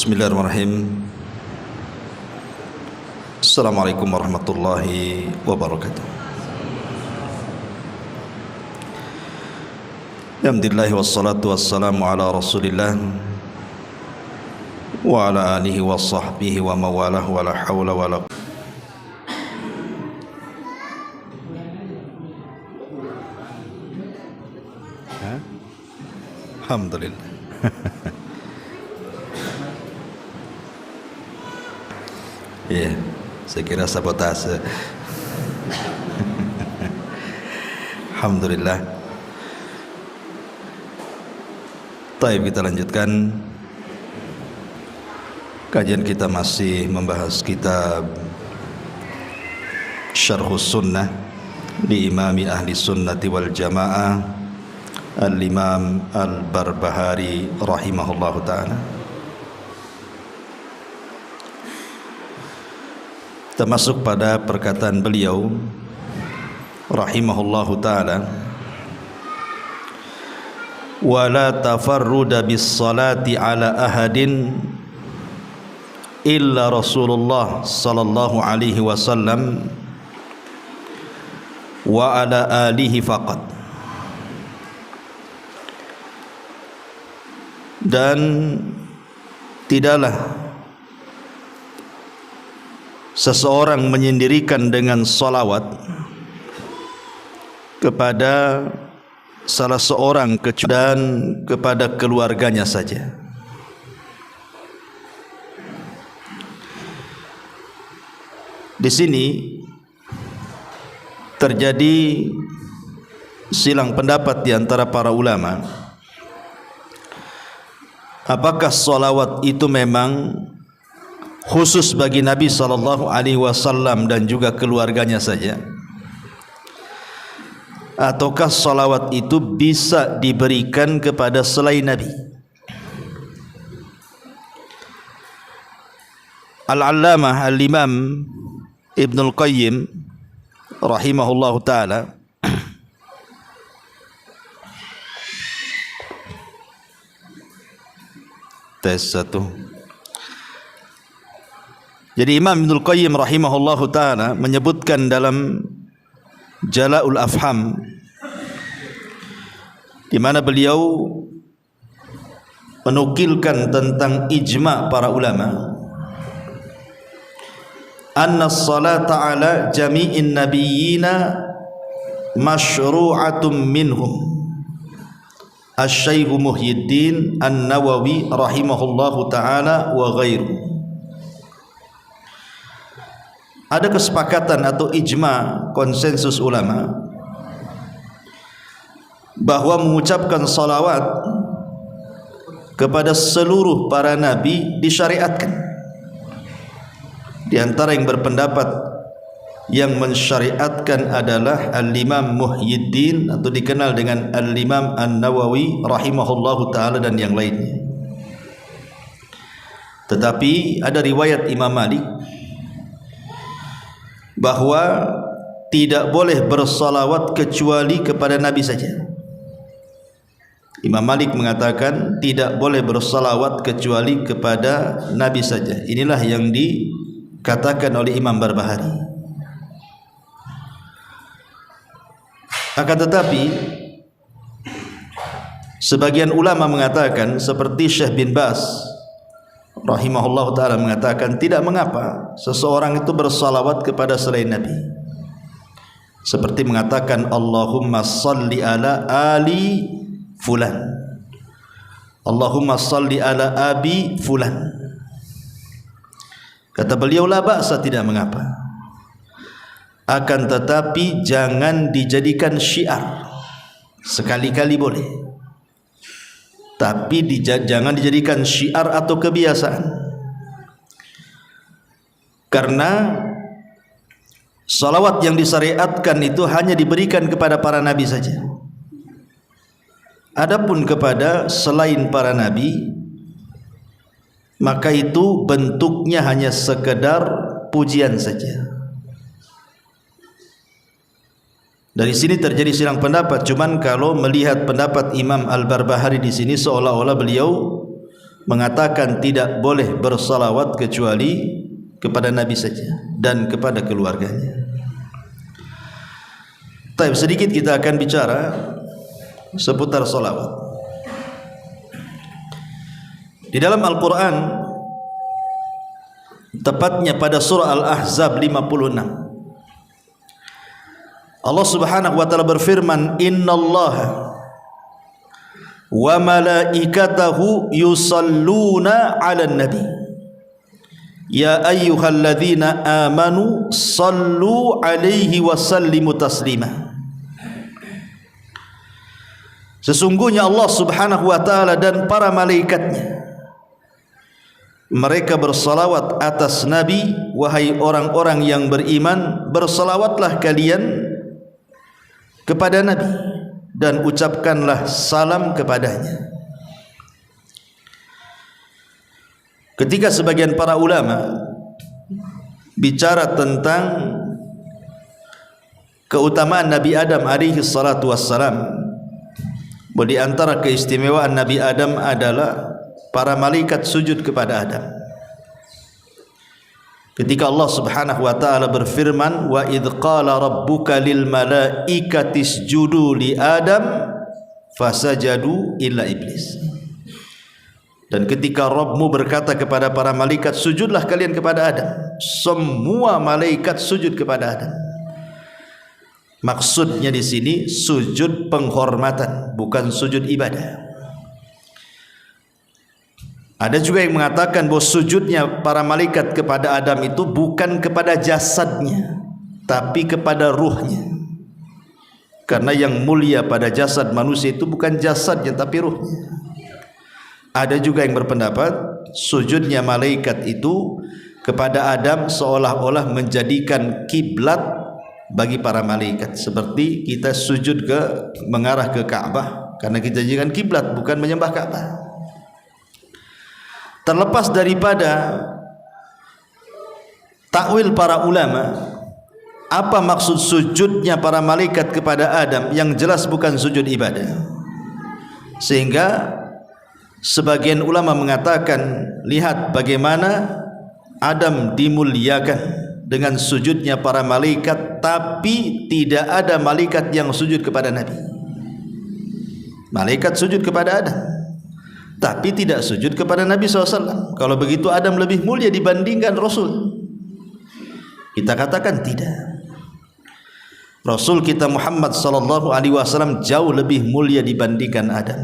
Bismillahirrahmanirrahim. Assalamualaikum warahmatullahi wabarakatuh. Alhamdulillah wassalatu wassalamu ala Rasulillah wa ala alihi wa sahbihi wa mawalah wa la hawla wa la Alhamdulillah. Ya, saya kira sabotase. Alhamdulillah. Baik, kita lanjutkan. Kajian kita masih membahas kitab Syarhus Sunnah di Imami Ahli Sunnati wal Jamaah Al-Imam Al-Barbahari rahimahullahu ta'ala. Termasuk pada perkataan beliau rahimahullahu ta'ala, wala tafarruda bis salati ala ahadin illa Rasulullah sallallahu alaihi wasallam wa ala alihi faqat. Dan tidaklah seseorang menyendirikan dengan salawat kepada salah seorang dan kepada keluarganya saja. Di sini terjadi silang pendapat di antara para ulama. Apakah salawat itu memang khusus bagi Nabi SAW dan juga keluarganya saja, ataukah salawat itu bisa diberikan kepada selain Nabi? Al-Allamah Al-Imam Ibnul Qayyim rahimahullahu ta'ala tes satu. Jadi Imam Ibnul Qayyim rahimahullahu ta'ala menyebutkan dalam Jala'ul Afham, di mana beliau menukilkan tentang ijma' para ulama, anna as-salata ala jami'in nabiyyina masyru'atum minhum. Asy-Syaikh Muhyiddin An-Nawawi rahimahullahu ta'ala wa ghairuhu. Ada kesepakatan atau ijma, konsensus ulama, bahwa mengucapkan salawat kepada seluruh para nabi disyariatkan. Di antara yang berpendapat yang mensyariatkan adalah Al-Imam Muhyiddin atau dikenal dengan Al-Imam An-Nawawi rahimahullahu ta'ala dan yang lainnya. Tetapi ada riwayat Imam Malik bahwa tidak boleh bersalawat kecuali kepada Nabi saja. Imam Malik mengatakan tidak boleh bersalawat kecuali kepada Nabi saja. Inilah yang dikatakan oleh Imam Barbahari. Akan tetapi sebagian ulama mengatakan, seperti Syekh bin Baz rahimahullah ta'ala mengatakan, tidak mengapa seseorang itu bersalawat kepada selain Nabi, seperti mengatakan Allahumma salli ala ali fulan, Allahumma salli ala abi fulan. Kata beliau, la ba'sa, tidak mengapa, akan tetapi jangan dijadikan syiar. Sekali-kali boleh, tapi jangan dijadikan syiar atau kebiasaan. Karena salawat yang disyariatkan itu hanya diberikan kepada para nabi saja. Adapun kepada selain para nabi, maka itu bentuknya hanya sekedar pujian saja. Dari sini terjadi silang pendapat. Cuman kalau melihat pendapat Imam Al-Barbahari di sini, seolah-olah beliau mengatakan tidak boleh bersalawat kecuali kepada Nabi saja dan kepada keluarganya. Tapi sedikit kita akan bicara seputar salawat. Di dalam Al-Quran, tepatnya pada surah Al-Ahzab 56, Allah Subhanahu wa taala berfirman, "Innallaha wa malaikatahu yusalluna 'alan nabi ya ayyuhalladzina amanu sallu 'alaihi wa sallimu taslima." Sesungguhnya Allah Subhanahu wa taala dan para malaikatnya, mereka bersalawat atas Nabi. Wahai orang-orang yang beriman, bersalawatlah kalian kepada Nabi dan ucapkanlah salam kepadanya. Ketika sebagian para ulama bicara tentang keutamaan Nabi Adam alaihi salatu wassalam, di antara keistimewaan Nabi Adam adalah para malaikat sujud kepada Adam. Ketika Allah Subhanahu wa taala berfirman, "Wa idz qala rabbuka lil malaikati isjudu li Adam fasajadu illa iblis." Dan ketika Rabbmu berkata kepada para malaikat, sujudlah kalian kepada Adam, semua malaikat sujud kepada Adam. Maksudnya di sini sujud penghormatan, bukan sujud ibadah. Ada juga yang mengatakan bahwa sujudnya para malaikat kepada Adam itu bukan kepada jasadnya, tapi kepada ruhnya. Karena yang mulia pada jasad manusia itu bukan jasadnya, tapi ruhnya. Ada juga yang berpendapat sujudnya malaikat itu kepada Adam seolah-olah menjadikan kiblat bagi para malaikat, seperti kita sujud mengarah ke Ka'bah karena kita jadikan kiblat, bukan menyembah Ka'bah. Terlepas daripada takwil para ulama, apa maksud sujudnya para malaikat kepada Adam, yang jelas bukan sujud ibadah. Sehingga sebagian ulama mengatakan, lihat bagaimana Adam dimuliakan dengan sujudnya para malaikat, tapi tidak ada malaikat yang sujud kepada Nabi. Malaikat sujud kepada Adam, tapi tidak sujud kepada Nabi SAW. Kalau begitu Adam lebih mulia dibandingkan Rasul. Kita katakan tidak. Rasul kita Muhammad SAW jauh lebih mulia dibandingkan Adam.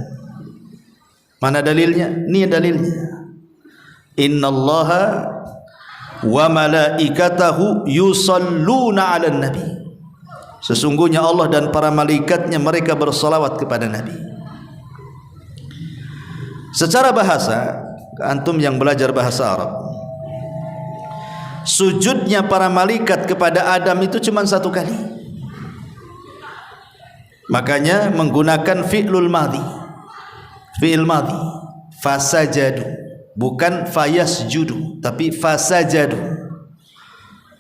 Mana dalilnya? Ini dalilnya. Innallaha wa malaikatahu yusalluna 'alan nabi. Sesungguhnya Allah dan para malaikatnya mereka bersalawat kepada Nabi. Secara bahasa, antum yang belajar bahasa Arab, sujudnya para malaikat kepada Adam itu cuma satu kali. Makanya menggunakan fi'lul madhi. Fi'il madhi, fasajadu. Bukan fayasjudu, tapi fasajadu.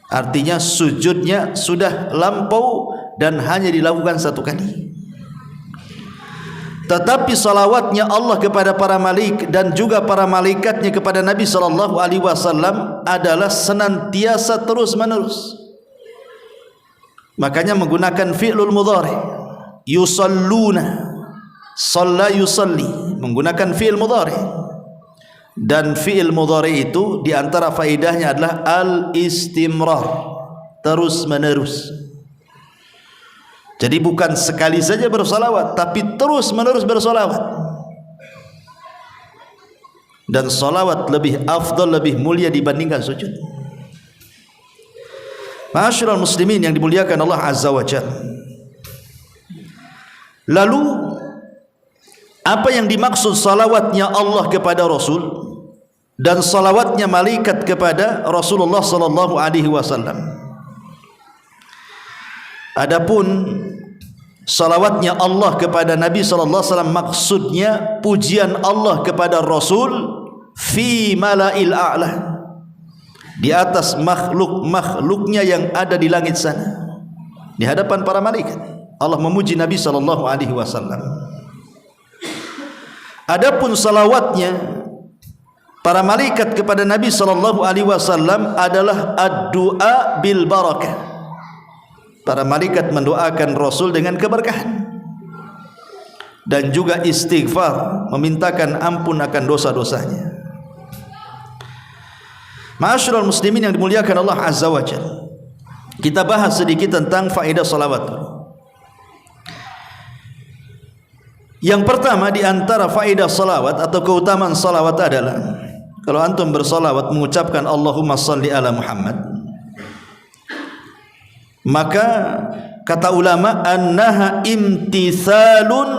Artinya sujudnya sudah lampau dan hanya dilakukan satu kali. Tetapi salawatnya Allah kepada para malaikat dan juga para malaikatnya kepada Nabi SAW adalah senantiasa terus menerus. Makanya menggunakan fi'lul mudhari, yusalluna, shalla yusalli, menggunakan fi'il mudhari. Dan fi'il mudhari itu diantara faedahnya adalah al-istimrar, terus menerus. Jadi bukan sekali saja bersalawat, tapi terus menerus bersalawat. Dan salawat lebih afdal, lebih mulia dibandingkan sujud. Ma'asyiral muslimin yang dimuliakan Allah Azza wa Jalla. Lalu apa yang dimaksud salawatnya Allah kepada Rasul dan salawatnya malaikat kepada Rasulullah sallallahu alaihi wasallam? Adapun salawatnya Allah kepada Nabi sallallahu alaihi wasallam, maksudnya pujian Allah kepada Rasul fi mala'il a'la, di atas makhluk-makhluknya yang ada di langit sana, di hadapan para malaikat. Allah memuji Nabi sallallahu alaihi wasallam. Adapun salawatnya para malaikat kepada Nabi sallallahu alaihi wasallam adalah ad-du'a bil barakah. Para malaikat mendoakan Rasul dengan keberkahan dan juga istighfar, memintakan ampun akan dosa-dosanya. Ma'asyiral muslimin yang dimuliakan Allah Azza wa Jalla, kita bahas sedikit tentang faedah salawat. Yang pertama di antara faedah salawat atau keutamaan salawat adalah, kalau antum bersalawat mengucapkan Allahumma salli ala Muhammad, maka kata ulama annaha imtithalun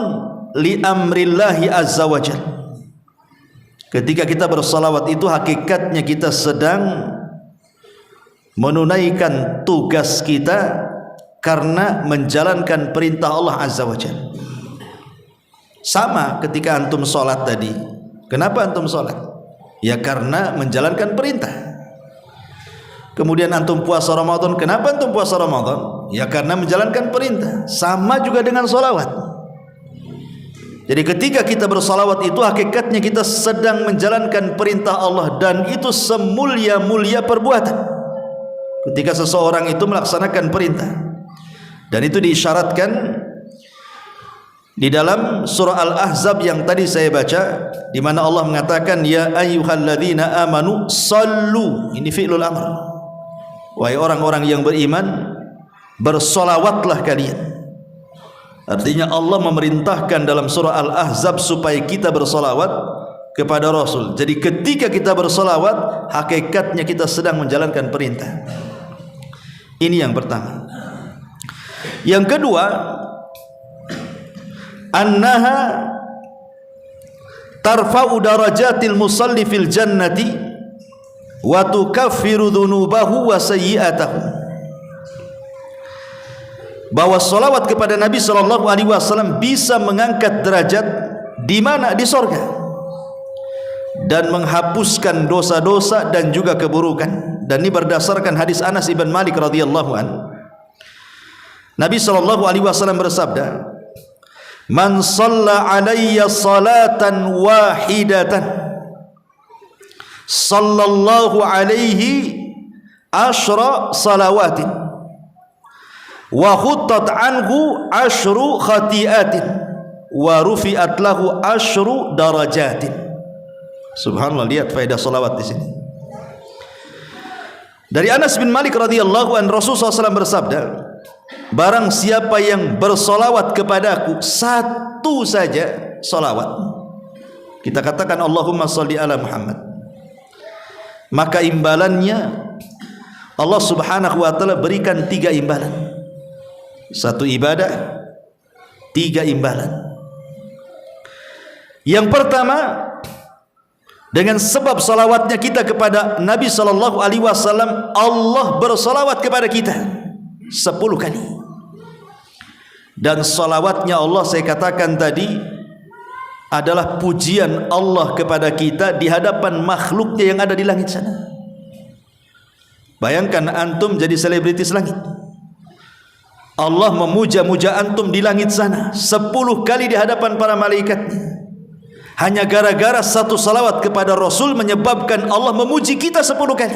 li amrillahi azza wa jalla. Ketika kita bersalawat itu hakikatnya kita sedang menunaikan tugas kita karena menjalankan perintah Allah azza wa jalla. Sama ketika antum sholat tadi. Kenapa antum sholat? Ya karena menjalankan perintah. Kemudian antum puasa Ramadan. Kenapa antum puasa Ramadan? Ya karena menjalankan perintah. Sama juga dengan sholawat. Jadi ketika kita bersalawat itu hakikatnya kita sedang menjalankan perintah Allah, dan itu semulia-mulia perbuatan ketika seseorang itu melaksanakan perintah. Dan itu diisyaratkan di dalam surah Al-Ahzab yang tadi saya baca, di mana Allah mengatakan ya ayyuhalladzina amanu sallu. Ini fi'lul amr. Wahai orang-orang yang beriman, bersolawatlah kalian. Artinya Allah memerintahkan dalam surah Al-Ahzab supaya kita bersolawat kepada Rasul. Jadi ketika kita bersolawat, hakikatnya kita sedang menjalankan perintah. Ini yang pertama. Yang kedua, annaha tarfa'u darajatil musalli fil jannati wa tukaffiru dhunubahu wa sayyi'atahu. Bahwa salawat kepada Nabi sallallahu alaihi wasallam bisa mengangkat derajat di mana? Di surga, dan menghapuskan dosa-dosa dan juga keburukan. Dan ini berdasarkan hadis Anas ibn Malik radhiyallahu anhu. Nabi sallallahu alaihi wasallam bersabda, "Man shalla alayya salatan wahidatan sallallahu alaihi asyra salawatin wa khuttat anhu asyru khati'atin wa rufi'at lahu asyru darajatin." Subhanallah, lihat faedah salawat di sini. Dari Anas bin Malik radhiyallahu anhu, Rasulullah SAW bersabda, barang siapa yang bersolawat kepadaku satu saja solawat, kita katakan Allahumma salli ala Muhammad, maka imbalannya Allah subhanahu wa ta'ala berikan 3 imbalan. Satu ibadah, 3 imbalan. Yang pertama, dengan sebab salawatnya kita kepada Nabi sallallahu alaihi wasallam, Allah bersalawat kepada kita 10 kali. Dan salawatnya Allah, saya katakan tadi, adalah pujian Allah kepada kita di hadapan makhluknya yang ada di langit sana. Bayangkan antum jadi selebritis langit, Allah memuja-muja antum di langit sana 10 kali di hadapan para malaikatnya. Hanya gara-gara satu salawat kepada Rasul menyebabkan Allah memuji kita 10 kali.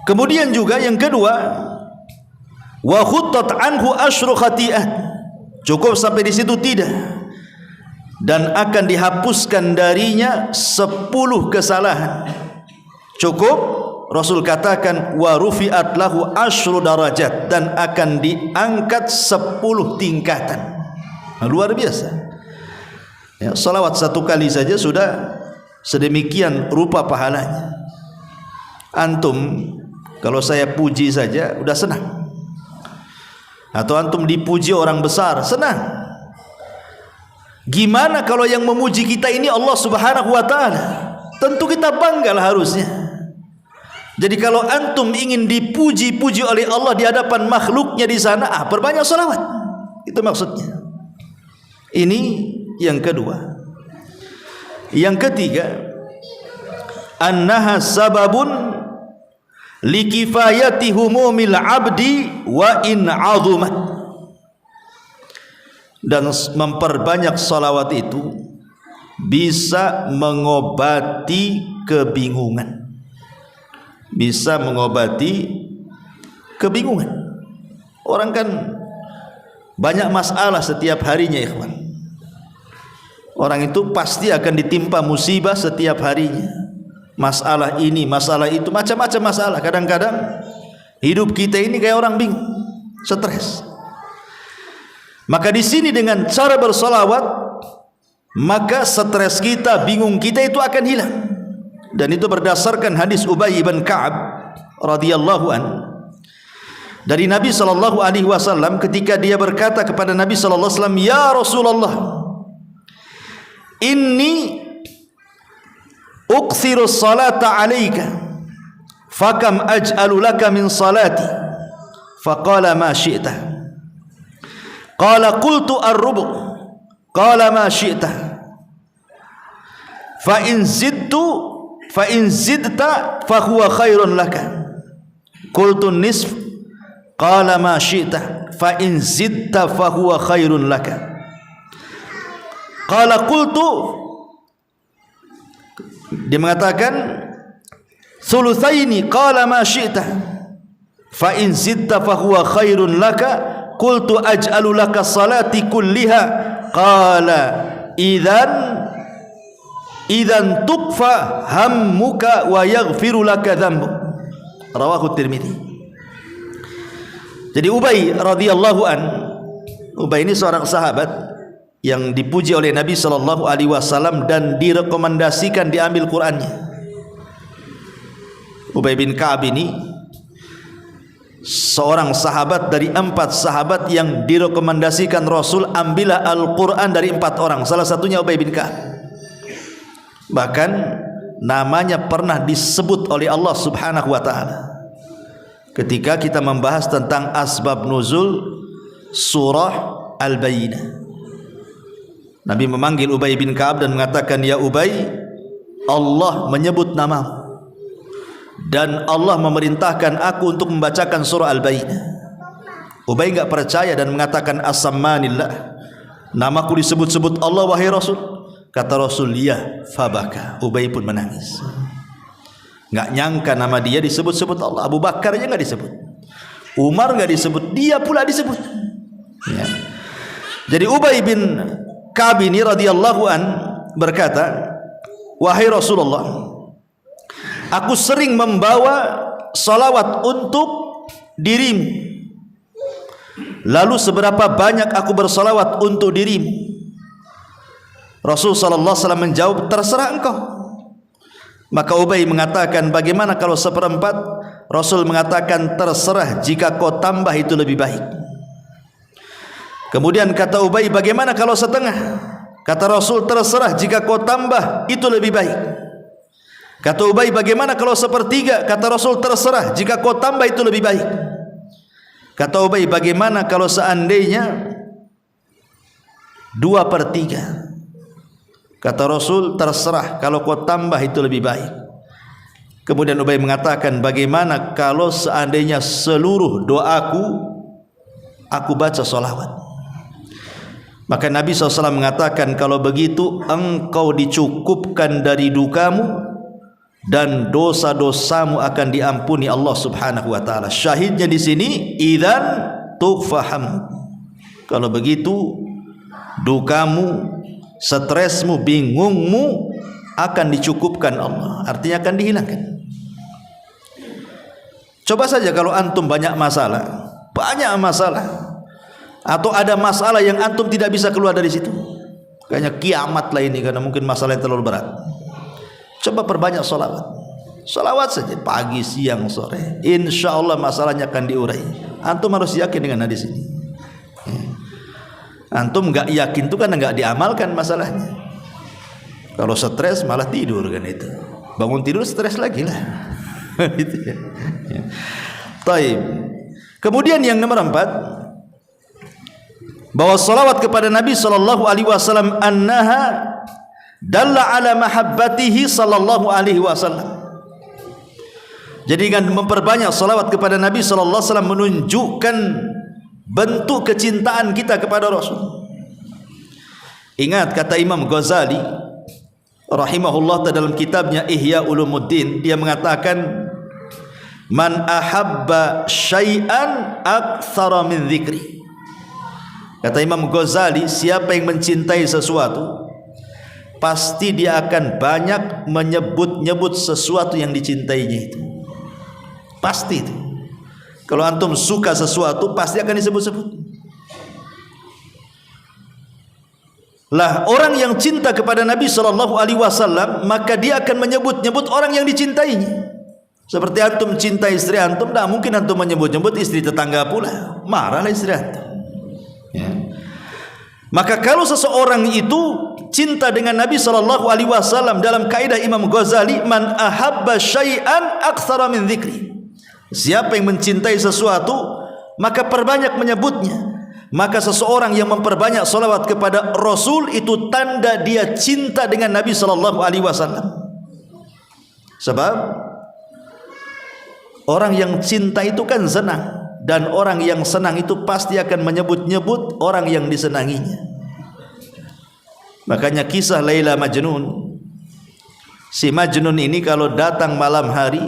Kemudian juga yang kedua, wa khuttat anhu asyru khati'ah. Cukup sampai di situ? Tidak. Dan akan dihapuskan darinya 10 kesalahan. Cukup? Rasul katakan wa rufi'at lahu asyru darajat, dan akan diangkat 10 tingkatan. Nah, luar biasa. Ya, salawat 1 kali saja sudah sedemikian rupa pahalanya. Antum kalau saya puji saja udah senang, atau antum dipuji orang besar senang. Gimana kalau yang memuji kita ini Allah subhanahu wa ta'ala? Tentu kita banggalah harusnya. Jadi kalau antum ingin dipuji-puji oleh Allah di hadapan makhluknya di sana, perbanyak salawat. Itu maksudnya. Ini yang kedua. Yang ketiga, annaha sababun likifayati humumil abdi wa in azumat. Dan memperbanyak salawat itu bisa mengobati kebingungan. Bisa mengobati kebingungan. Orang kan banyak masalah setiap harinya, ikhwan. Orang itu pasti akan ditimpa musibah setiap harinya. Masalah ini, masalah itu, macam-macam masalah. Kadang-kadang hidup kita ini kayak orang bingung, stres. Maka di sini dengan cara bersolawat, maka stres kita, bingung kita itu akan hilang. Dan itu berdasarkan hadis Ubay bin Ka'ab radhiyallahu an dari Nabi sallallahu alaihi wasallam ketika dia berkata kepada Nabi sallallahu alaihi wasallam, "Ya Rasulullah, inni ukthiru salata 'alaika, fakam aj'alu laka min salati?" Faqala ma syi'ta. Qala qultu ar-rubu'. Qala ma syi'ta. Fa in zidta fa huwa khairun laka. Qultu nisf. Qala ma syi'ta. Fa in zidta fa huwa khairun laka. Qala qultu, dia mengatakan thulutsaini. Qala ma syi'ta. Fa in zidta fa huwa khairun laka. Qultu aj'alu laka salati kulliha. Qala idzan tukfa hammuka wa yaghfiru laka dzambuk. Rawahu Tirmidzi. Jadi Ubay radhiyallahu an, Ubay ini seorang sahabat yang dipuji oleh Nabi sallallahu alaihi wasallam dan direkomendasikan diambil Qur'annya. Ubay bin Ka'ab ini seorang sahabat dari 4 sahabat yang direkomendasikan Rasul ambillah Al-Quran dari 4 orang. Salah satunya Ubay bin Ka'ab. Bahkan namanya pernah disebut oleh Allah subhanahu wa ta'ala ketika kita membahas tentang asbab nuzul surah Al-Bayyinah. Nabi memanggil Ubay bin Ka'ab dan mengatakan, "Ya Ubay, Allah menyebut namamu dan Allah memerintahkan aku untuk membacakan surah Al-Bayyinah." Ubay enggak percaya dan mengatakan, "As-sammanillah, namaku disebut-sebut Allah wahai Rasul." Kata Rasul, "Ya," fabaka. Ubay pun menangis. Enggak nyangka nama dia disebut-sebut Allah. Abu Bakar aja enggak disebut, Umar enggak disebut, dia pula disebut. Ya. Jadi Ubay bin Ka'ab ini radhiyallahu an berkata, "Wahai Rasulullah, aku sering membawa salawat untuk dirimu. Lalu seberapa banyak aku bersalawat untuk dirimu?" Rasul sallallahu alaihi wasallam menjawab, "Terserah engkau." Maka Ubay mengatakan, "Bagaimana kalau 1/4?" Rasul mengatakan, "Terserah, jika kau tambah itu lebih baik." Kemudian kata Ubay, "Bagaimana kalau 1/2?" Kata Rasul, "Terserah, jika kau tambah itu lebih baik." Kata Ubay, "Bagaimana kalau 1/3?" Kata Rasul, "Terserah, jika kau tambah itu lebih baik." Kata Ubay, "Bagaimana kalau seandainya 2/3?" Kata Rasul, "Terserah, kalau kau tambah itu lebih baik." Kemudian Ubay mengatakan, "Bagaimana kalau seandainya seluruh doaku aku baca salawat?" Maka Nabi SAW mengatakan, "Kalau begitu engkau dicukupkan dari dukamu dan dosa-dosamu akan diampuni Allah Subhanahu wa taala." Syahidnya di sini, idzan tufaham. Kalau begitu dukamu, stresmu, bingungmu akan dicukupkan Allah, artinya akan dihilangkan. Coba saja kalau antum banyak masalah, atau ada masalah yang antum tidak bisa keluar dari situ, kayaknya kiamat lah ini karena mungkin masalah yang terlalu berat. Coba perbanyak salawat saja pagi, siang, sore, insya Allah masalahnya akan diurai. Antum harus yakin dengan hadis ini. Antum enggak yakin itu kan enggak diamalkan masalahnya. Kalau stres malah tidur kan itu. Bangun tidur stres lagi lah. Gitu ya. Taib. Kemudian yang nomor 4, bahwa salawat kepada Nabi sallallahu alaihi wasallam annaha dalla ala mahabbatihi sallallahu alaihi wasallam. Jadi dengan memperbanyak salawat kepada Nabi sallallahu alaihi wasallam menunjukkan bentuk kecintaan kita kepada Rasul. Ingat kata Imam Ghazali rahimahullah dalam kitabnya Ihya Ulumuddin, dia mengatakan, man ahabba syai'an aktsara min dzikri. Kata Imam Ghazali, siapa yang mencintai sesuatu, pasti dia akan banyak menyebut-nyebut sesuatu yang dicintainya itu. Pasti itu. Kalau antum suka sesuatu, pasti akan disebut-sebut. Lah, orang yang cinta kepada Nabi SAW, maka dia akan menyebut-nyebut orang yang dicintainya. Seperti antum cinta istri antum, tidak mungkin antum menyebut-nyebut istri tetangga pula, marahlah istri antum. Ya. Maka kalau seseorang itu cinta dengan Nabi SAW, dalam kaidah Imam Ghazali, man ahabba syai'an aktsara min dzikri. Siapa yang mencintai sesuatu, maka perbanyak menyebutnya. Maka seseorang yang memperbanyak salawat kepada Rasul, itu tanda dia cinta dengan Nabi SAW. Sebab orang yang cinta itu kan senang, dan orang yang senang itu pasti akan menyebut-nyebut orang yang disenanginya. Makanya kisah Laila Majnun, si Majnun ini kalau datang malam hari,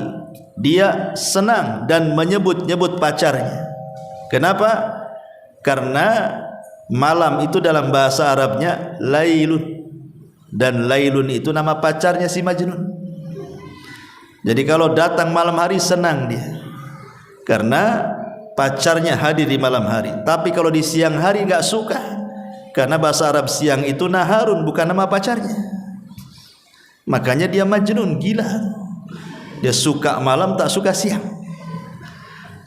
dia senang dan menyebut-nyebut pacarnya. Kenapa? Karena malam itu dalam bahasa Arabnya Lailun, dan Lailun itu nama pacarnya si Majnun. Jadi kalau datang malam hari senang dia, karena pacarnya hadir di malam hari. Tapi kalau di siang hari enggak suka, karena bahasa Arab siang itu naharun, bukan nama pacarnya. Makanya dia Majnun, gila. Dia suka malam, tak suka siang.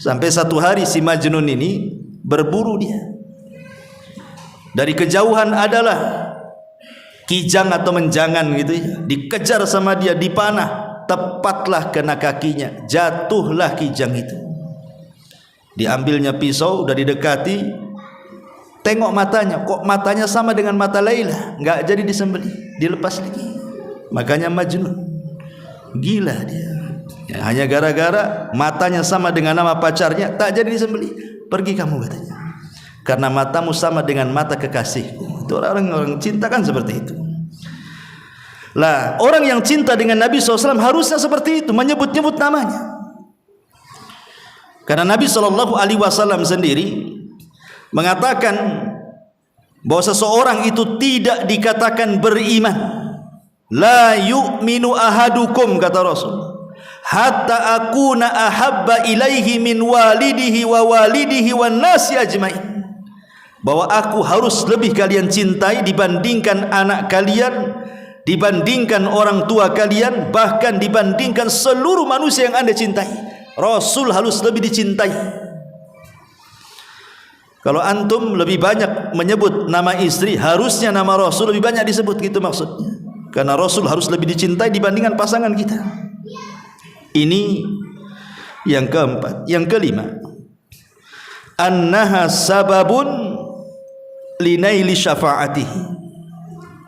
Sampai satu hari si Majnun ini berburu dia. Dari kejauhan adalah kijang atau menjangan gitu ya, dikejar sama dia, dipanah, tepatlah kena kakinya, jatuhlah kijang itu. Diambilnya pisau, udah didekati, tengok matanya, kok matanya sama dengan mata Laila, enggak jadi disembelih, dilepas lagi. Makanya Majnun, gila dia. Ya, hanya gara-gara matanya sama dengan nama pacarnya, tak jadi disembelih. Pergi kamu, katanya, karena matamu sama dengan mata kekasihku. Itu orang-orang cinta kan seperti itu. Lah, orang yang cinta dengan Nabi SAW harusnya seperti itu, menyebut-nyebut namanya. Karena Nabi SAW sendiri mengatakan bahwa seseorang itu tidak dikatakan beriman. La yu'minu ahadukum, kata Rasul, hatta akuna ahabba ilaihi min walidihi wa walidihi wan nasi ajmain. Bahwa aku harus lebih kalian cintai dibandingkan anak kalian, dibandingkan orang tua kalian, bahkan dibandingkan seluruh manusia yang Anda cintai. Rasul harus lebih dicintai. Kalau antum lebih banyak menyebut nama istri, harusnya nama Rasul lebih banyak disebut, gitu maksudnya. Karena Rasul harus lebih dicintai dibandingkan pasangan kita. Ini yang keempat. Yang kelima, annaha sababun linaili syafaatihi.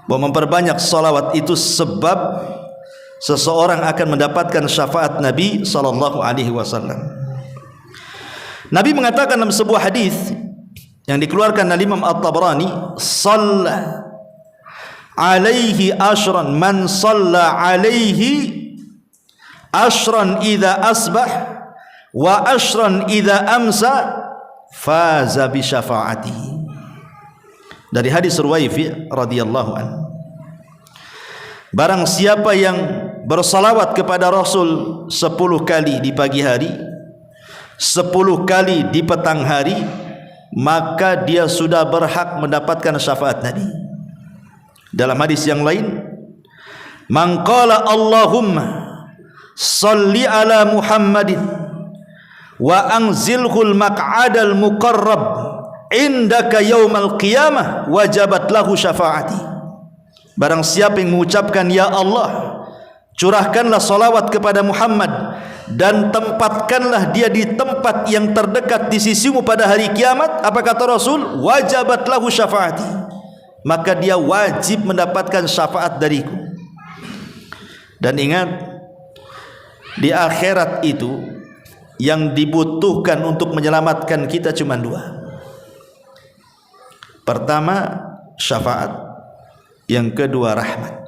Bahwa memperbanyak salawat itu sebab seseorang akan mendapatkan syafaat Nabi SAW. Nabi mengatakan dalam sebuah hadis yang dikeluarkan oleh Imam At-Tabrani, "Shalla alaihi ashran man shalla alaihi ashran idza asbah wa ashran idza amsa faza bi syafaatihi." Dari hadis Ruwaifi radhiyallahu anhu, barang siapa yang bersalawat kepada Rasul 10 kali di pagi hari, 10 kali di petang hari, maka dia sudah berhak mendapatkan syafaat Nabi. Dalam hadis yang lain, man qala Allahumma salli ala Muhammadin wa anzilhul maq'adal muqarrab indaka yaumal qiyamah wajabat lahu syafaati. Barang siapa yang mengucapkan, ya Allah, curahkanlah salawat kepada Muhammad dan tempatkanlah dia di tempat yang terdekat di sisimu pada hari kiamat, apa kata Rasul? Wajabat lahu syafaati, maka dia wajib mendapatkan syafaat dariku. Dan ingat, di akhirat itu yang dibutuhkan untuk menyelamatkan kita cuma 2. Pertama, syafaat. Yang kedua, rahmat.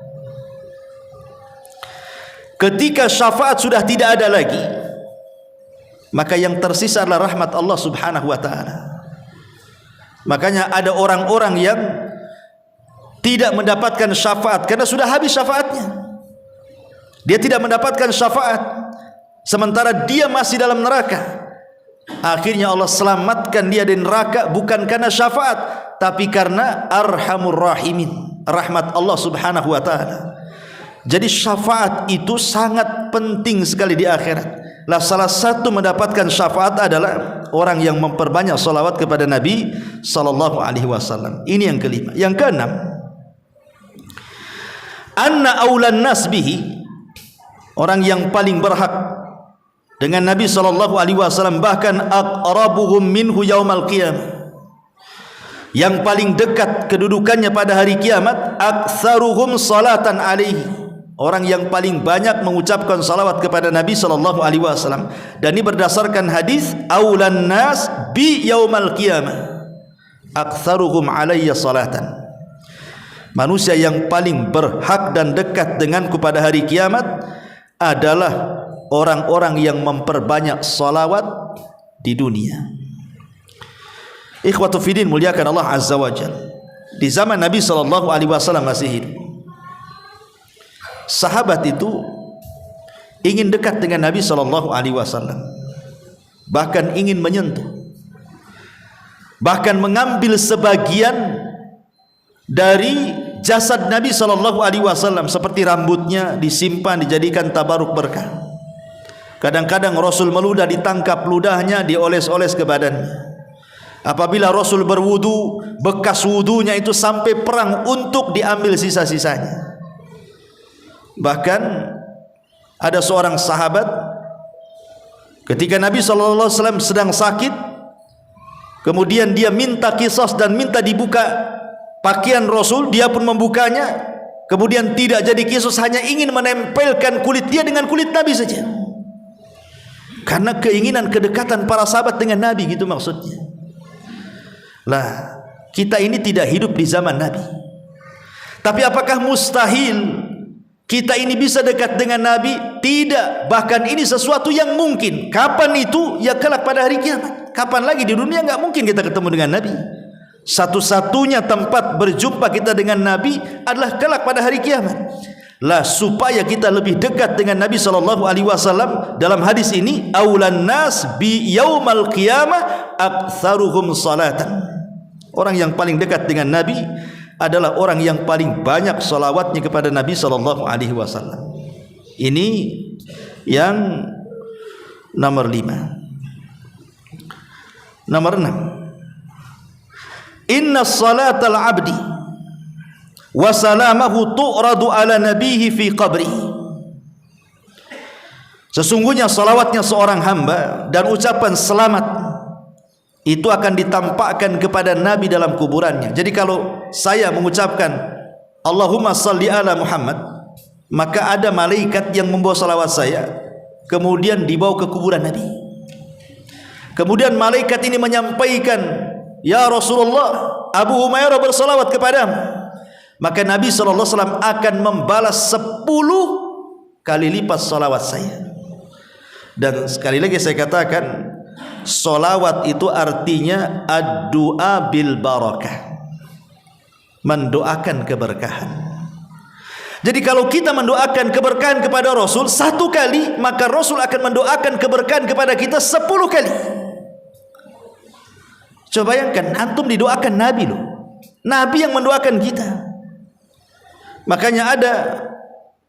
ketika syafaat sudah tidak ada lagi, maka yang tersisa adalah rahmat Allah Subhanahu wa taala. Makanya ada orang-orang yang tidak mendapatkan syafaat karena sudah habis syafaatnya. Dia tidak mendapatkan syafaat sementara dia masih dalam neraka. Akhirnya Allah selamatkan dia dari neraka bukan karena syafaat, tapi karena Arhamur Rahimin, rahmat Allah Subhanahu wa taala. Jadi syafaat itu sangat penting sekali di akhirat. Lah salah satu mendapatkan syafaat adalah orang yang memperbanyak salawat kepada Nabi sallallahu alaihi wasallam. Ini yang kelima. Yang keenam, anna aulan nas bihi, orang yang paling berhak dengan Nabi sallallahu alaihi wasallam, bahkan aqrabuhum minhu yaumal qiyamah, yang paling dekat kedudukannya pada hari kiamat, aktsaruhum salatan alaihi, orang yang paling banyak mengucapkan salawat kepada Nabi sallallahu alaihi wasallam. Dan ini berdasarkan hadis aulan nas bi yaumal qiyamah aktsaruhum alayya salatan. Manusia yang paling berhak dan dekat denganku pada hari kiamat adalah orang-orang yang memperbanyak salawat di dunia. Ikhwatu fiddin, muliakan Allah azza wajalla. Di zaman Nabi sallallahu alaihi wasallam masih hidup, sahabat itu ingin dekat dengan Nabi sallallahu alaihi wasallam, bahkan ingin menyentuh, bahkan mengambil sebagian dari jasad Nabi sallallahu alaihi wasallam, seperti rambutnya disimpan dijadikan tabaruk berkah. Kadang-kadang Rasul meludah, ditangkap ludahnya, dioles-oles ke badannya. Apabila Rasul berwudu, bekas wudunya itu sampai perang untuk diambil sisa-sisanya. Bahkan ada seorang sahabat ketika Nabi SAW sedang sakit, kemudian dia minta qisas dan minta dibuka pakaian Rasul, dia pun membukanya, kemudian tidak jadi qisas, hanya ingin menempelkan kulit dia dengan kulit Nabi saja, karena keinginan kedekatan para sahabat dengan Nabi, gitu maksudnya. Lah, kita ini tidak hidup di zaman Nabi, tapi apakah mustahil kita ini bisa dekat dengan Nabi? Tidak. Bahkan ini sesuatu yang mungkin. Kapan itu? Ya kelak pada hari kiamat. Kapan lagi? Di dunia enggak mungkin kita ketemu dengan Nabi. Satu-satunya tempat berjumpa kita dengan Nabi adalah kelak pada hari kiamat. Lah, supaya kita lebih dekat dengan Nabi sallallahu alaihi wasallam, dalam hadis ini aulan nas bi yaumal qiyamah aktsaruhum salatan. Orang yang paling dekat dengan Nabi adalah orang yang paling banyak salawatnya kepada Nabi sallallahu alaihi wasallam. Ini yang nomor 5. Nomor 6, inna salatal abdi wa salamahu tu'radu ala nabihi fi qabri. Sesungguhnya salawatnya seorang hamba dan ucapan selamat itu akan ditampakkan kepada Nabi dalam kuburannya. Jadi kalau saya mengucapkan Allahumma salli ala Muhammad, maka ada malaikat yang membawa salawat saya, kemudian dibawa ke kuburan Nabi. Kemudian malaikat ini menyampaikan, ya Rasulullah, Abu Humairah bersalawat kepadamu. Maka Nabi SAW akan membalas 10 kali lipat salawat saya. Dan sekali lagi saya katakan, salawat itu artinya ad-du'a bil barakah, mendoakan keberkahan. Jadi kalau kita mendoakan keberkahan kepada Rasul 1 kali, maka Rasul akan mendoakan keberkahan kepada kita 10 kali. Coba bayangkan, antum didoakan Nabi loh, Nabi yang mendoakan kita. Makanya ada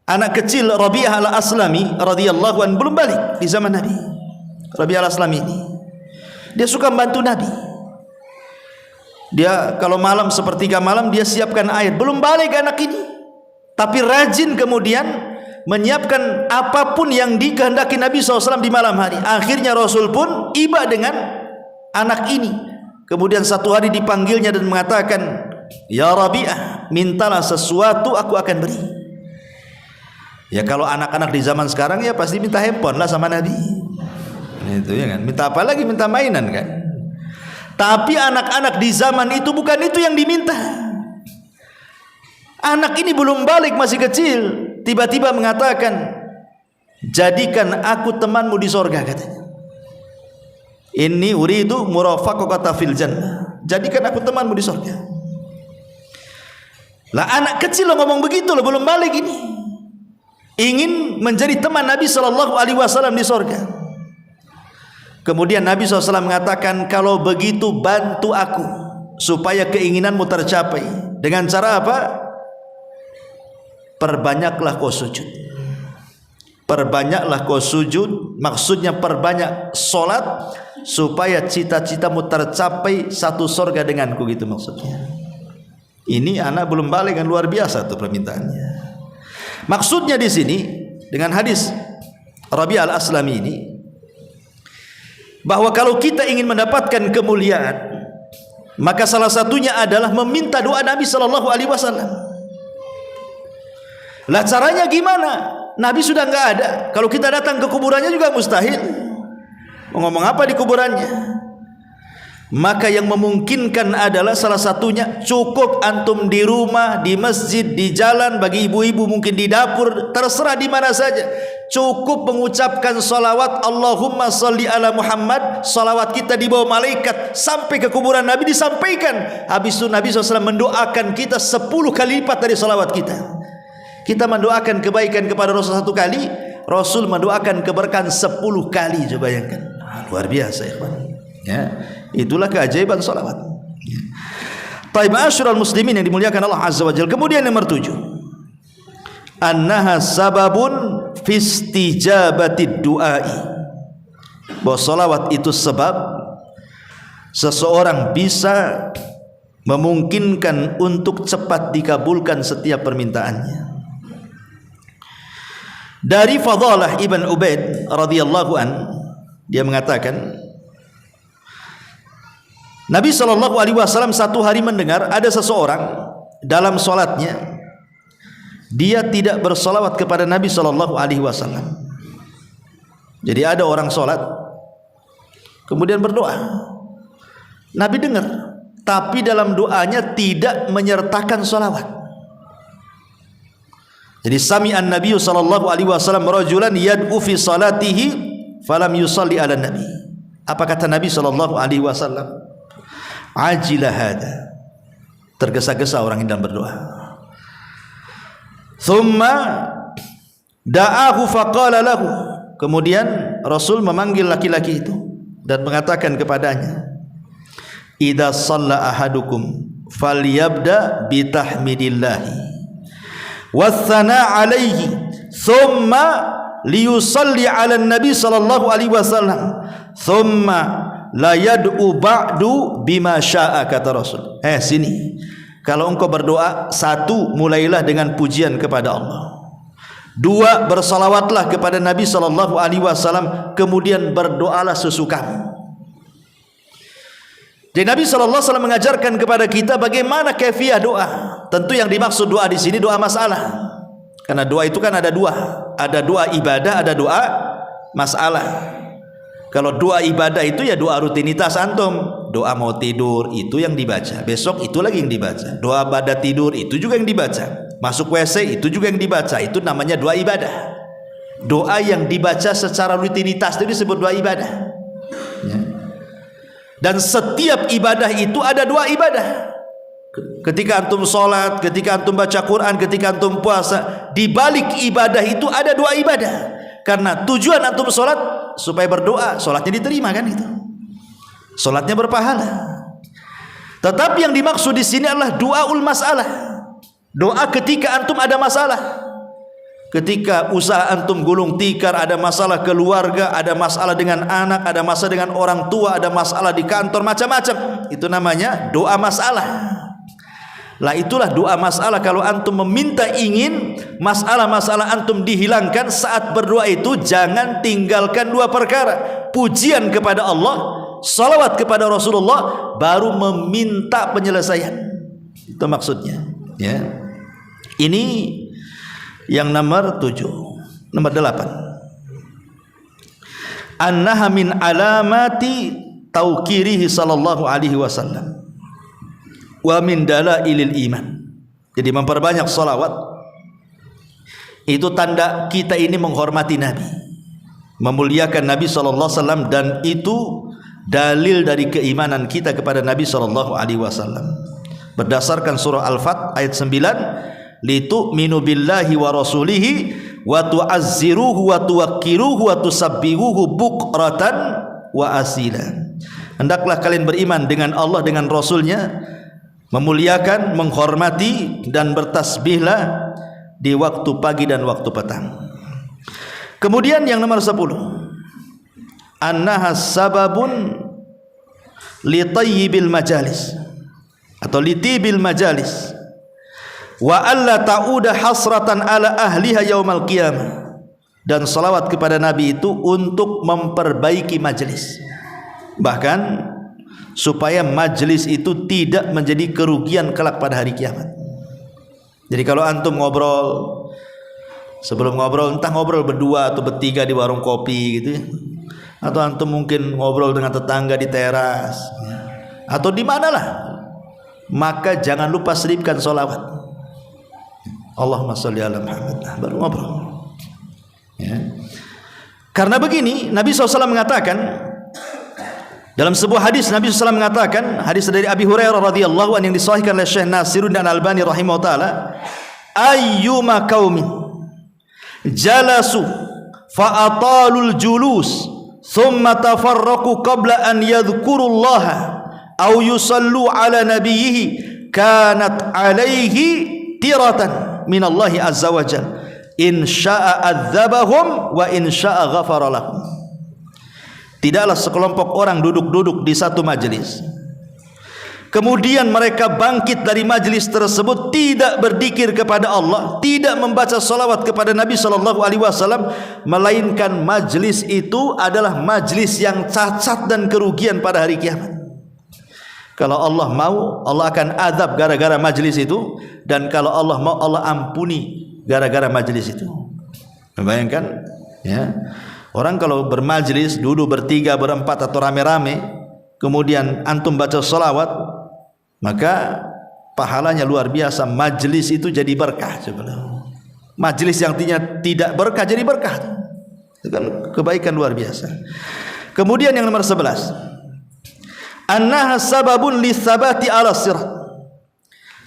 anak kecil Rabi'ah al-Aslami radhiyallahu anhu, belum balik di zaman Nabi. Rabi'ah al-Aslami ini dia suka membantu Nabi. Dia kalau malam, sepertiga malam, dia siapkan air. Belum balik anak ini, tapi rajin kemudian menyiapkan apapun yang dikehendaki Nabi SAW di malam hari. Akhirnya Rasul pun iba dengan anak ini. Kemudian satu hari dipanggilnya dan mengatakan, ya Rabi'ah, mintalah sesuatu, aku akan beri. Ya kalau anak-anak di zaman sekarang ya pasti minta handphone lah sama Nabi. Itu ya kan, minta apa lagi, minta mainan kan. Tapi anak-anak di zaman itu bukan itu yang diminta. Anak ini belum balik, masih kecil, tiba-tiba mengatakan, jadikan aku temanmu di sorga, katanya. Inni uridu murafaqata fil jannah, jadikan aku temanmu di sorga. Lah anak kecil lo ngomong begitu lo, belum balik ini, ingin menjadi teman Nabi SAW di sorga. Kemudian Nabi SAW mengatakan, kalau begitu bantu aku supaya keinginanmu tercapai. Dengan cara apa? Perbanyaklah kau sujud. Perbanyaklah kau sujud, maksudnya perbanyak solat supaya cita-citamu tercapai satu sorga denganku, gitu maksudnya. Ini anak belum balik kan, luar biasa tuh permintaannya. Maksudnya di sini dengan hadis Rabi' al-Aslami ini, bahwa kalau kita ingin mendapatkan kemuliaan, maka salah satunya adalah meminta doa Nabi Sallallahu Alaihi Wasallam. Lah caranya gimana? Nabi sudah nggak ada. Kalau kita datang ke kuburannya juga mustahil. Mau ngomong apa di kuburannya? Maka yang memungkinkan adalah salah satunya cukup antum di rumah, di masjid, di jalan, bagi ibu-ibu mungkin di dapur, terserah di mana saja. Cukup mengucapkan salawat Allahumma salli ala Muhammad. Salawat kita dibawa malaikat sampai ke kuburan Nabi, disampaikan. Habis itu Nabi SAW mendoakan kita 10 kali lipat dari salawat kita. Kita mendoakan kebaikan kepada Rasul 1 kali, Rasul mendoakan keberkahan 10 kali. Coba bayangkan, luar biasa ya, ya. Itulah keajaiban salawat. Taib asyrul muslimin yang dimuliakan Allah Azza wa Jalla. Kemudian nomor 7, annaha sababun fi istijabati du'ai, bahwa salawat itu sebab seseorang bisa memungkinkan untuk cepat dikabulkan setiap permintaannya. Dari Fadalah ibn Ubaid radhiyallahu an, dia mengatakan, Nabi SAW satu hari mendengar ada seseorang dalam solatnya, dia tidak bersolawat kepada Nabi SAW. Jadi ada orang solat kemudian berdoa, Nabi dengar, tapi dalam doanya tidak menyertakan solawat. Jadi sami'an Nabi SAW rajulan yad'u fi salatihi falam yusalli ala Nabi. Apa kata Nabi SAW? Ajilah hada, tergesa-gesa orang ini dalam berdoa. Thumma da'ahu faqala lahu, kemudian Rasul memanggil laki-laki itu dan mengatakan kepadanya, idza shalla ahadukum falyabda bitahmidillahi wathana alaihi thumma liyusalli ala nabi sallallahu alaihi wasallam thumma la yad'u ba'du bima sya'a, kata Rasul. Sini, kalau engkau berdoa, 1, mulailah dengan pujian kepada Allah. 2, bersalawatlah kepada Nabi sallallahu alaihi wasallam, kemudian berdoalah sesukamu. Jadi Nabi sallallahu alaihi wasallam mengajarkan kepada kita bagaimana kaifiah doa. Tentu yang dimaksud doa di sini doa masalah. Karena doa itu kan ada dua, ada doa ibadah, ada doa masalah. Kalau doa ibadah itu ya doa rutinitas antum, doa mau tidur itu yang dibaca, besok itu lagi yang dibaca. Doa pada tidur itu juga yang dibaca, masuk WC itu juga yang dibaca, itu namanya doa ibadah. Doa yang dibaca secara rutinitas itu disebut doa ibadah ya. Dan setiap ibadah itu ada doa ibadah. Ketika antum sholat, ketika antum baca Quran, ketika antum puasa, di balik ibadah itu ada doa ibadah. Karena tujuan antum sholat supaya berdoa, sholatnya diterima kan itu. Sholatnya berpahala. Tetapi yang dimaksud di sini adalah doaul masalah. Doa ketika antum ada masalah. Ketika usaha antum gulung tikar, ada masalah keluarga, ada masalah dengan anak, ada masalah dengan orang tua, ada masalah di kantor, macam-macam. Itu namanya doa masalah. Lah itulah doa masalah. Kalau antum meminta ingin masalah-masalah antum dihilangkan saat berdoa itu, jangan tinggalkan 2 perkara: pujian kepada Allah, salawat kepada Rasulullah, baru meminta penyelesaian. Itu maksudnya ya. Ini yang nomor 7. Nomor 8, annaha min alamati tauqirihi sallallahu alaihi wasallam wa min dalailil iman. Jadi memperbanyak salawat itu tanda kita ini menghormati Nabi. memuliakan Nabi SAW, dan itu dalil dari keimanan kita kepada Nabi SAW. Berdasarkan surah Al-Fat ayat 9, litu'minu billahi wa rasulihi wa tu'azziruhu wa tuwakkiruhu wa tusabbihuhu bukratan wa asila. Hendaklah kalian beriman dengan Allah, dengan Rasulnya, memuliakan, menghormati dan bertasbihlah di waktu pagi dan waktu petang. Kemudian yang nomor 10, annaha sababun li tayyibil majalis atau li tibil majalis wa alla ta'uda hasratan ala ahliha yaumal qiyamah. Dan salawat kepada Nabi itu untuk memperbaiki majelis, bahkan supaya majelis itu tidak menjadi kerugian kelak pada hari kiamat. Jadi kalau antum ngobrol, sebelum ngobrol entah ngobrol berdua atau bertiga di warung kopi gitu ya, atau antum mungkin ngobrol dengan tetangga di teras atau di manalah, maka jangan lupa selipkan sholawat. Allahumma sholli ala Muhammad, baru ngobrol ya. Karena begini, Nabi SAW mengatakan dalam sebuah hadis, Nabi SAW mengatakan, hadis dari Abi Hurairah radhiyallahu anhu yang disahihkan oleh Syekh Nasiruddin Al-Albani rahimahullah taala, ayyuma qaumin jalasu fa atalul julus thumma tafarraqu qabla an yadhkurullaha aw yusallu ala nabiyhi kanat alaihi tiratan minallahi azza wajalla in syaa adzabahum wa in syaa ghafara lahum. Tidaklah sekelompok orang duduk-duduk di satu majelis, kemudian mereka bangkit dari majelis tersebut tidak berzikir kepada Allah, tidak membaca salawat kepada Nabi SAW, melainkan majelis itu adalah majelis yang cacat dan kerugian pada hari kiamat. Kalau Allah mau, Allah akan azab gara-gara majelis itu, dan kalau Allah mau, Allah ampuni gara-gara majelis itu. Membayangkan ya, orang kalau bermajlis duduk bertiga, berempat atau rame-rame, kemudian antum baca salawat, maka pahalanya luar biasa. Majlis itu jadi berkah. Majlis yang tidak berkah jadi berkah. Itu kan kebaikan luar biasa. Kemudian yang nomor 11, annaha sababun lisabati ala sirat.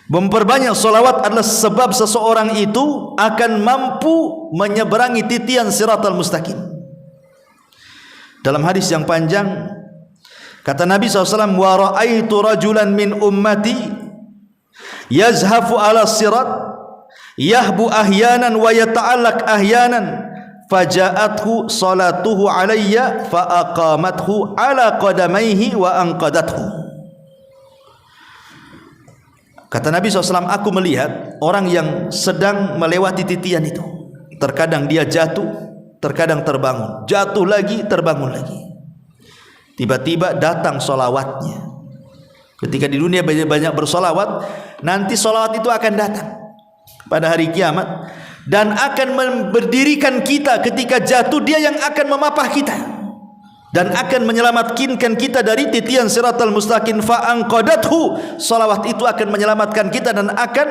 Memperbanyak salawat adalah sebab seseorang itu akan mampu menyeberangi titian siratal mustaqim. Dalam hadis yang panjang kata Nabi SAW, wa ra'aitu rajulan min ummati yazhafu ala sirat yahbu ahyanan wa yata'allaq ahyanan faja'athu salatuhu alayya fa aqamathu ala qadamaihi wa anqadathu. Kata Nabi SAW, aku melihat orang yang sedang melewati titian itu. Terkadang dia jatuh, terkadang terbangun, jatuh lagi, terbangun lagi. Tiba-tiba datang solawatnya. Ketika di dunia banyak bersolawat, nanti solawat itu akan datang pada hari kiamat dan akan berdirikan kita ketika jatuh. Dia yang akan memapah kita dan akan menyelamatkan kita dari titian siratal mustaqim. Fa'anqadathu, solawat itu akan menyelamatkan kita dan akan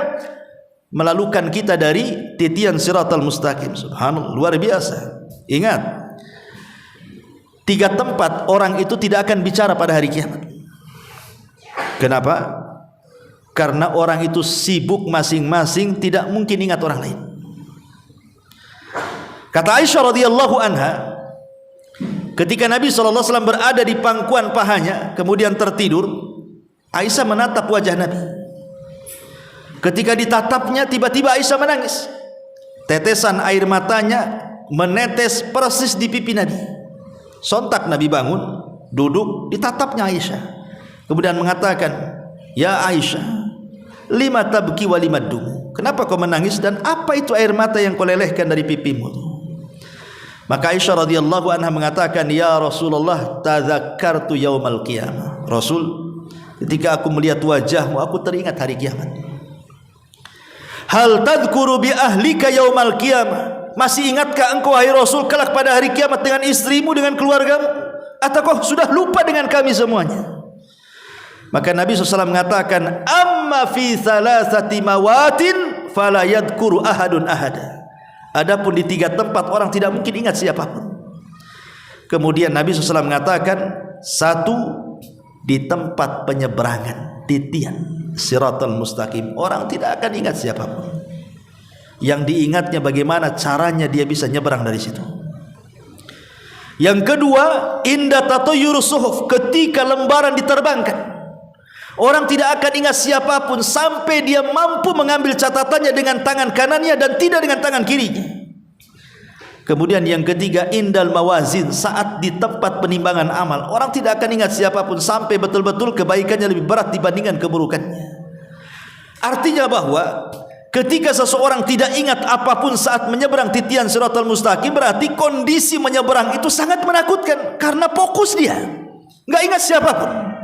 melalukan kita dari titian siratal mustaqim. Subhanallah, luar biasa. Ingat, 3 tempat orang itu tidak akan bicara pada hari kiamat. Kenapa? Karena orang itu sibuk masing-masing, tidak mungkin ingat orang lain. Kata Aisyah radhiyallahu anha, ketika Nabi SAW berada di pangkuan pahanya kemudian tertidur, Aisyah menatap wajah Nabi. Ketika ditatapnya, tiba-tiba Aisyah menangis. Tetesan air matanya menetes persis di pipi Nabi. Sontak Nabi bangun, duduk, ditatapnya Aisyah. Kemudian mengatakan, ya Aisyah, lima tabki wa lima dum. Kenapa kau menangis dan apa itu air mata yang kau lelehkan dari pipimu? Maka Aisyah radhiyallahu anha mengatakan, ya Rasulullah, tadzakartu yaumal qiyamah. Rasul, ketika aku melihat wajahmu, aku teringat hari kiamat. Hal tadhkuru bi ahlika yaumal qiyamah. Masih ingatkah engkau wahai Rasul kelak pada hari kiamat dengan istrimu, dengan keluargamu? Ataukah sudah lupa dengan kami semuanya? Maka Nabi SAW mengatakan, amma fi thalathati mawatin fala yadhkuru ahadun ahada. Adapun di 3 tempat orang tidak mungkin ingat siapapun. Kemudian Nabi SAW mengatakan, satu, di tempat penyeberangan, titian Siratal Mustaqim, orang tidak akan ingat siapapun. Yang diingatnya bagaimana caranya dia bisa nyeberang dari situ. Yang kedua, inda tatayur suhuf, ketika lembaran diterbangkan, orang tidak akan ingat siapapun sampai dia mampu mengambil catatannya dengan tangan kanannya dan tidak dengan tangan kirinya. Kemudian yang ketiga, indal mawazin, saat di tempat penimbangan amal, orang tidak akan ingat siapapun sampai betul-betul kebaikannya lebih berat dibandingkan keburukannya. Artinya bahwa ketika seseorang tidak ingat apapun saat menyeberang titian Siratal Mustaqim, berarti kondisi menyeberang itu sangat menakutkan karena fokus dia, nggak ingat siapapun.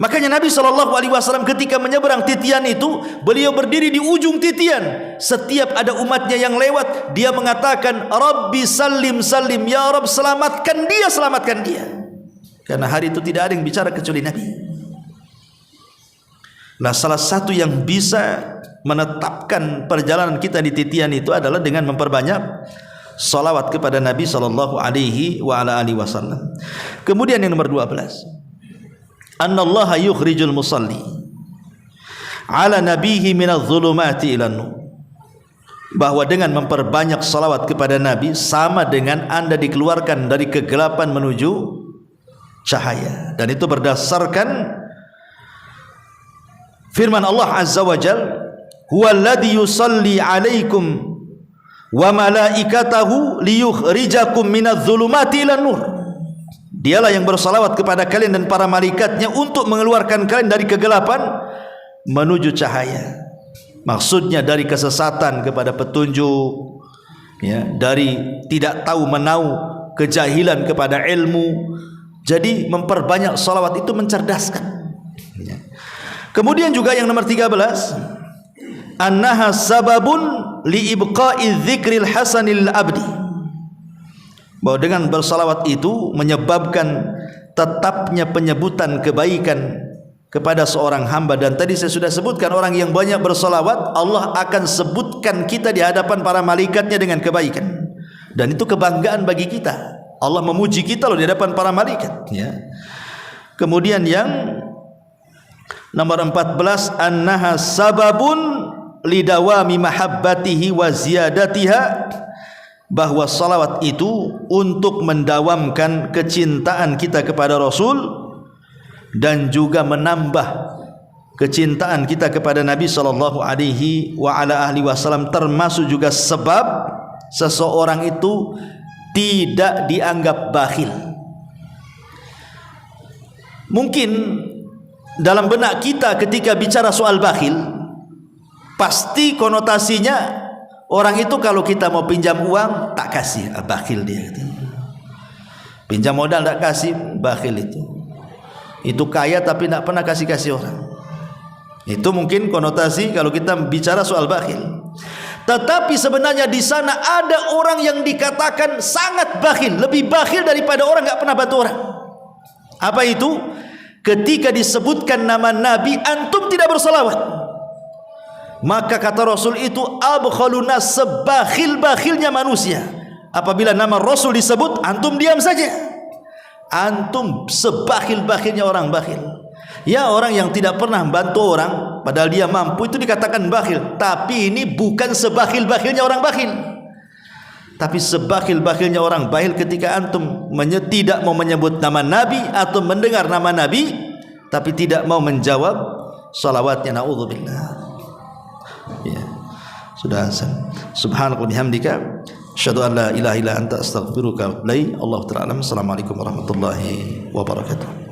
Makanya Nabi SAW ketika menyeberang titian itu, beliau berdiri di ujung titian. Setiap ada umatnya yang lewat, dia mengatakan, Rabbi salim salim, ya Rabb selamatkan dia, selamatkan dia. Karena hari itu tidak ada yang bicara kecuali Nabi. Nah, salah satu yang bisa menetapkan perjalanan kita di titian itu adalah dengan memperbanyak salawat kepada Nabi SAW. Kemudian yang nomor 12, annallaha yukhrijul musalli ala nabihi minadh dhulumati ilan nur, bahwa dengan memperbanyak salawat kepada Nabi sama dengan Anda dikeluarkan dari kegelapan menuju cahaya. Dan itu berdasarkan firman Allah Azza wa Jalla, huwallazi yusalli alaikum wa malaikatahu liyukhrijakum minadh dhulumati ilan nur. Dialah yang bersalawat kepada kalian dan para malaikatnya untuk mengeluarkan kalian dari kegelapan menuju cahaya. Maksudnya dari kesesatan kepada petunjuk, ya, dari tidak tahu menau, kejahilan kepada ilmu. Jadi memperbanyak salawat itu mencerdaskan, ya. Kemudian juga yang nomor 13, annaha sababun li ibqa'i dzikril hasanil abdi, bahwa dengan bersalawat itu menyebabkan tetapnya penyebutan kebaikan kepada seorang hamba. Dan tadi saya sudah sebutkan, orang yang banyak bersalawat, Allah akan sebutkan kita di hadapan para malaikatnya dengan kebaikan. Dan itu kebanggaan bagi kita. Allah memuji kita loh di hadapan para malaikat, ya. Kemudian yang nomor 14, annaha sababun lidawami mahabbatihi wa ziyadatiha, bahwa salawat itu untuk mendawamkan kecintaan kita kepada Rasul dan juga menambah kecintaan kita kepada Nabi SAW, termasuk juga sebab seseorang itu tidak dianggap bakhil. Mungkin dalam benak kita ketika bicara soal bakhil, pasti konotasinya orang itu kalau kita mau pinjam uang tak kasih, bakhil dia. Pinjam modal tak kasih, bakhil itu. Itu kaya tapi tak pernah kasih orang. Itu mungkin konotasi kalau kita bicara soal bakhil. Tetapi sebenarnya di sana ada orang yang dikatakan sangat bakhil, lebih bakhil daripada orang tak pernah bantu orang. Apa itu? Ketika disebutkan nama Nabi, antum tidak bersalawat. Maka kata Rasul itu abkhaluna, sebakhil-bakhilnya manusia. Apabila nama Rasul disebut, antum diam saja. Antum sebakhil-bakhilnya orang bakhil. Ya, orang yang tidak pernah bantu orang padahal dia mampu itu dikatakan bakhil. Tapi ini bukan sebakhil-bakhilnya orang bakhil. Tapi sebakhil-bakhilnya orang bakhil ketika antum tidak mau menyebut nama Nabi atau mendengar nama Nabi tapi tidak mau menjawab salawatnya. Na'udzubillah. Ya, sudah azan. Subhanallah bihamdika, asyhadu an la ilaha illa anta, astaghfiruka wa atubu ilaik. Allahu ta'ala. Assalamualaikum warahmatullahi wabarakatuh.